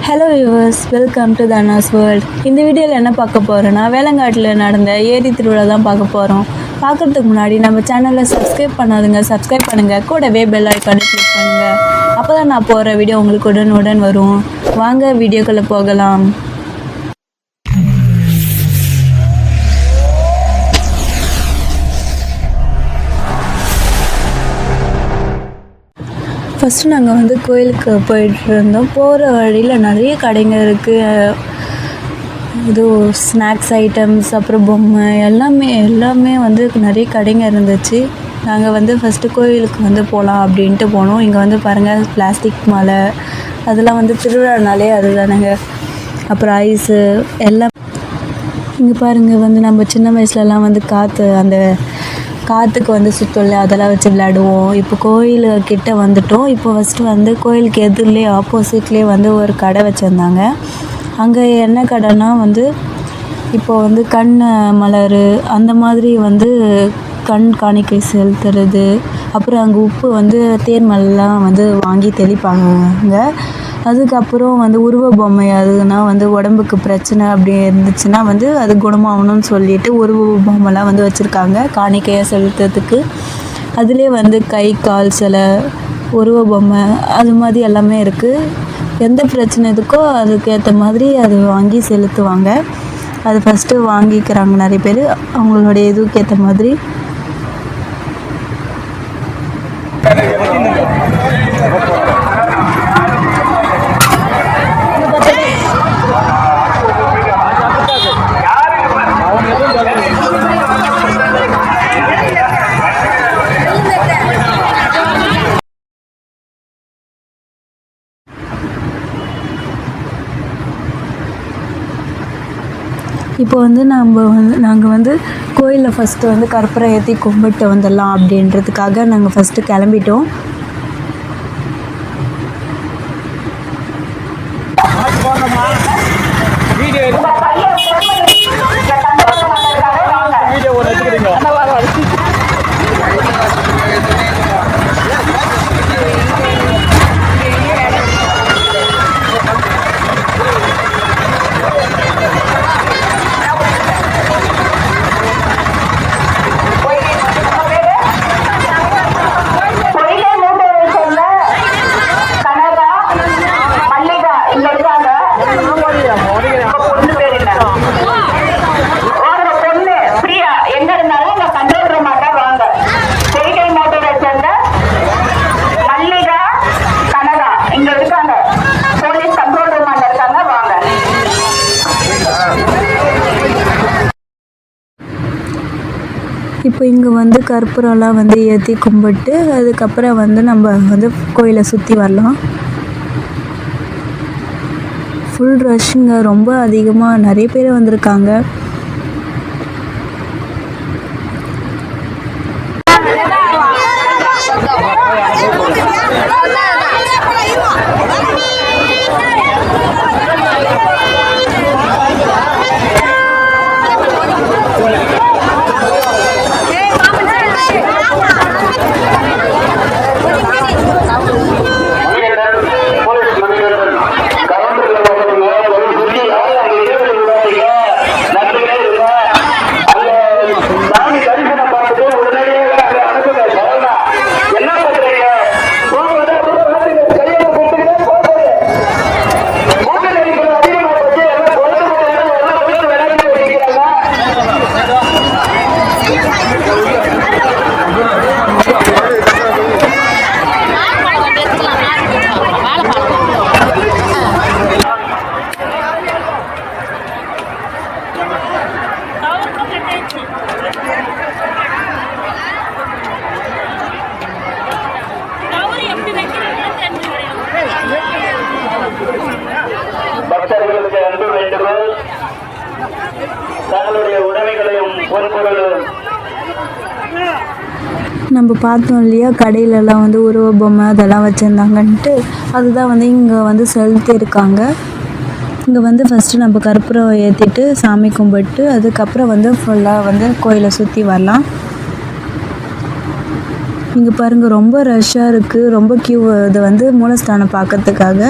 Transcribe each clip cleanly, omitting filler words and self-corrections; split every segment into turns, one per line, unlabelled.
Hello viewers, welcome to Dhana's world. இந்த வீடியோவில் என்ன பார்க்க போகிறோன்னா, வேலங்காட்டில் நடந்த ஏரி திருவிழா தான் பார்க்க போகிறோம். பார்க்குறதுக்கு முன்னாடி நம்ம சேனலை சப்ஸ்கிரைப் பண்ணாதுங்க, சப்ஸ்கிரைப் பண்ணுங்கள். கூடவே பெல் ஐக்கானை கிளிக் பண்ணுங்கள். அப்போ தான் நான் போகிற வீடியோ உங்களுக்கு உடனுடன் வரும். வாங்க வீடியோக்குள்ளே போகலாம். ஃபஸ்ட்டு நாங்கள் கோயிலுக்கு போயிட்டு இருந்தோம். போகிற வழியில் நிறைய கடைங்க இருக்குது. இது ஸ்நாக்ஸ் ஐட்டம்ஸ், அப்புறம் பொம்மை எல்லாமே நிறைய கடைங்க இருந்துச்சு. நாங்கள் ஃபஸ்ட்டு கோயிலுக்கு போகலாம் அப்படின்ட்டு போனோம். இங்கே பாருங்கள், பிளாஸ்டிக் மலை அதெல்லாம் திருவிழானாலே அதுதானுங்க. அப்புறம் ஐஸு எல்லாம் இங்கே பாருங்கள். நம்ம சின்ன வயசுலலாம் காற்று அந்த காற்றுக்கு சுத்தல அதெல்லாம் வச்சு விளையாடுவோம். இப்போ கோயில் கிட்டே வந்துட்டோம். இப்போ ஃபஸ்ட்டு கோயிலுக்கு எதிரிலே ஆப்போசிட்லேயே ஒரு கடை வச்சுருந்தாங்க. அங்கே என்ன கடைனா இப்போ கண் மலர் அந்த மாதிரி கண் காணிக்கை செலுத்துறது. அப்புறம் அங்கே உப்பு தேர்மல்லாம் வாங்கி தெளிப்பாங்க. அதுக்கப்புறம் உருவ பொம்மை, அதுனா உடம்புக்கு பிரச்சனை அப்படி இருந்துச்சுன்னா அது குணமாகணும்னு சொல்லிட்டு உருவ பொம்மைலாம் வச்சுருக்காங்க காணிக்கையாக செலுத்துறதுக்கு. அதுலேயே கை கால் சிலை, உருவ பொம்மை அது மாதிரி எல்லாமே இருக்குது. எந்த பிரச்சனை இருக்கோ அதுக்கேற்ற மாதிரி அது வாங்கி செலுத்துவாங்க. அது ஃபஸ்ட்டு வாங்கிக்கிறாங்க நிறைய பேர் அவங்களுடைய இதுக்கு ஏற்ற மாதிரி. இப்போ நாங்கள் கோயிலில் ஃபஸ்ட்டு கற்பூரம் ஏற்றி கும்பிட்டு வந்துடலாம் அப்படின்றதுக்காக நாங்கள் ஃபஸ்ட்டு கிளம்பிட்டோம். இப்போ இங்கே கற்பூரம்லாம் ஏற்றி கும்பிட்டு அதுக்கப்புறம் நம்ம கோயிலை சுற்றி வரலாம். ஃபுல் ரஷ்ஷுங்க, ரொம்ப அதிகமாக நிறைய பேர் வந்திருக்காங்க. பக்தர்களுக்கு அன்பு வேண்டுகோள், தங்களுடைய உடைமைகளையும் பொருட்களையும் நம்ம பார்த்தோம் இல்லையா, கடையிலலாம் உருவ பொம்மை அதெல்லாம் வச்சுருந்தாங்கன்ட்டு அதுதான் இங்கே செலுத்தியிருக்காங்க. இங்கே ஃபஸ்ட்டு நம்ம கற்பூரம் ஏற்றிட்டு சாமி கும்பிட்டு அதுக்கப்புறம் ஃபுல்லாக கோயிலை சுற்றி வரலாம். இங்கே பாருங்கள் ரொம்ப ரஷ்ஷாக இருக்குது, ரொம்ப கியூ. இது வந்து மூலஸ்தானம் பார்க்கறதுக்காக.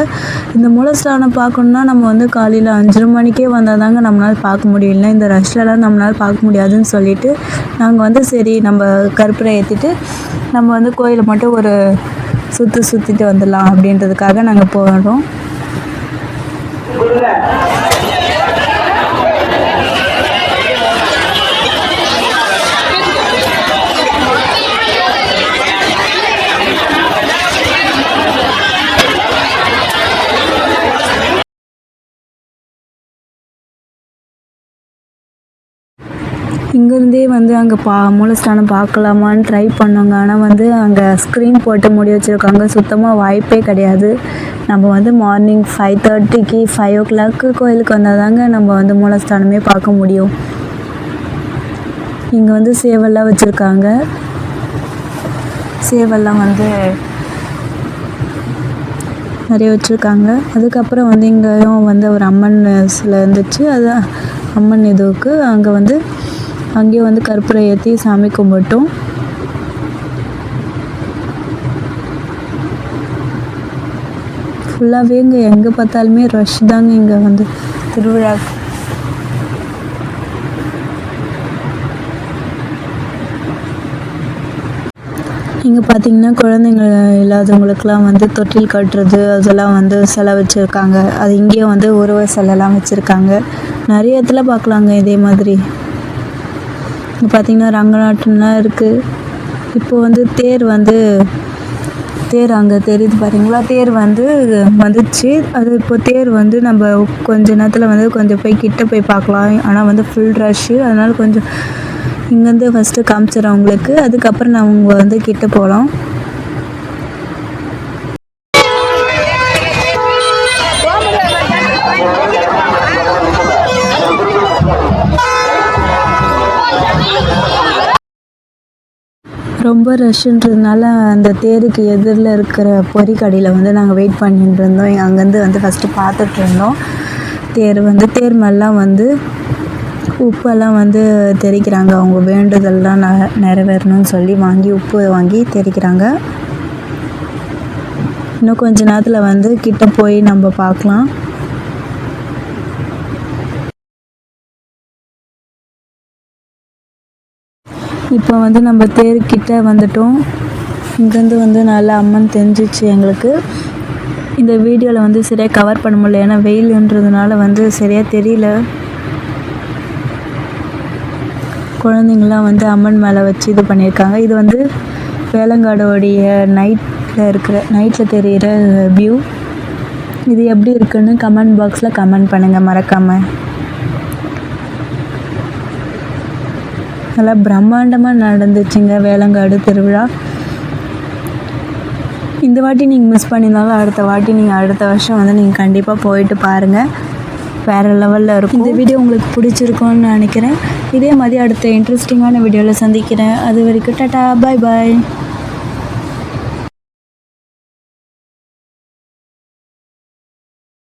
இந்த மூலஸ்தானம் பார்க்கணுன்னா நம்ம வந்து காலையில் 5:30 மணிக்கே வந்தால் தாங்க நம்மளால் பார்க்க முடியல. இந்த ரஷ்லலாம் நம்மளால் பார்க்க முடியாதுன்னு சொல்லிட்டு நாங்கள் வந்து சரி நம்ம கற்பூரம் ஏற்றிட்டு நம்ம வந்து கோயிலை மட்டும் ஒரு சுற்றிட்டு வந்துடலாம் அப்படின்றதுக்காக நாங்கள் போகிறோம். இங்கேருந்தே வந்து அங்கே மூலஸ்தானம் பார்க்கலாமான்னு ட்ரை பண்ணோங்க. ஆனால் வந்து அங்கே ஸ்க்ரீன் போட்டு மூடி வச்சுருக்காங்க, சுத்தமாக வாய்ப்பே கிடையாது. நம்ம வந்து மார்னிங் 5:30க்கு 5 o'clock கோயிலுக்கு வந்தால் தாங்க நம்ம வந்து மூலஸ்தானமே பார்க்க முடியும். இங்கே வந்து சேவெல்லாம் வச்சுருக்காங்க. சேவெல்லாம் வந்து நிறைய வச்சுருக்காங்க. அதுக்கப்புறம் வந்து இங்கேயும் வந்து ஒரு அம்மன் சிலை இருந்துச்சு. அது அம்மன் இதுவுக்கு அங்கே வந்து அங்கேயும் வந்து கற்பூரம் ஏற்றி சாமி கும்பிட்டோம். ஃபுல்லாகவே இங்கே எங்கே பார்த்தாலுமே ரஷ் தாங்க இங்கே வந்து திருவிழாக்கு. இங்கே பார்த்திங்கன்னா குழந்தைங்க இல்லாதவங்களுக்கெலாம் வந்து தொட்டில் கட்டுறது அதெல்லாம் வந்து சிலை வச்சுருக்காங்க. அது இங்கேயும் வந்து உருவ சிலைலாம் வச்சுருக்காங்க. நிறைய இடத்துல பார்க்கலாங்க இதே மாதிரி. இங்கே பார்த்திங்கன்னா ரங்கநாட்டம்லாம் இருக்குது. இப்போ வந்து தேர் அங்கே தெரியுது பாருங்களா, தேர் வந்து வந்துச்சு. அது இப்போ தேர் வந்து நம்ம கொஞ்ச நேரத்தில் வந்து கொஞ்சம் கிட்ட போய் பார்க்கலாம். ஆனால் வந்து ஃபுல் ரஷ்ஷு, அதனால் கொஞ்சம் இங்கேருந்து ஃபஸ்ட்டு காமிச்சிடறேன் அவங்களுக்கு. அதுக்கப்புறம் அவங்க வந்து கிட்ட போகலாம். ரொம்ப ரஷ்ன்றதுனால அந்த தேருக்கு எதிரில் இருக்கிற பொறி கடையில் வந்து நாங்கள் வெயிட் பண்ணிட்டு இருந்தோம். அங்கேருந்து வந்து ஃபஸ்ட்டு பார்த்துட்டு இருந்தோம். தேர் மேலாம் வந்து உப்பெல்லாம் வந்து தெளிக்கிறாங்க. அவங்க வேண்டுதல்லாம் நிறைவேறணும்னு சொல்லி உப்பு வாங்கி தெளிக்கிறாங்க. இன்னும் கொஞ்ச நேரத்தில் வந்து கிட்ட போய் நம்ம பார்க்கலாம். இப்போ வந்து நம்ம தேர்கிட்ட வந்துட்டோம். இங்கேருந்து வந்து நல்லா அம்மன் தெரிஞ்சிச்சு எங்களுக்கு. இந்த வீடியோவில் வந்து சரியாக கவர் பண்ண முடியல, ஏன்னா வெயில்ன்றதுனால வந்து சரியாக தெரியல. குழந்தைங்களாம் வந்து அம்மன் மேலே வச்சு இது பண்ணியிருக்காங்க. இது வந்து வேலங்காடோடைய நைட்டில் தெரிகிற வியூ. இது எப்படி இருக்குன்னு கமெண்ட் பாக்ஸில் கமெண்ட் பண்ணுங்கள் மறக்காமல். நல்லா பிரம்மாண்டமாக நடந்துச்சுங்க வேலங்காடு திருவிழா. இந்த வாட்டி நீங்கள் மிஸ் பண்ணியிருந்தாலும் அடுத்த வருஷம் வந்து நீங்கள் கண்டிப்பாக போயிட்டு பாருங்கள். வேறு லெவலில் இருக்கும். இந்த வீடியோ உங்களுக்கு பிடிச்சிருக்கும்னு நினைக்கிறேன். இதே மாதிரி அடுத்த இன்ட்ரெஸ்டிங்கான வீடியோவில் சந்திக்கிறேன். அது வரைக்கும் டாடா, பாய் பாய்.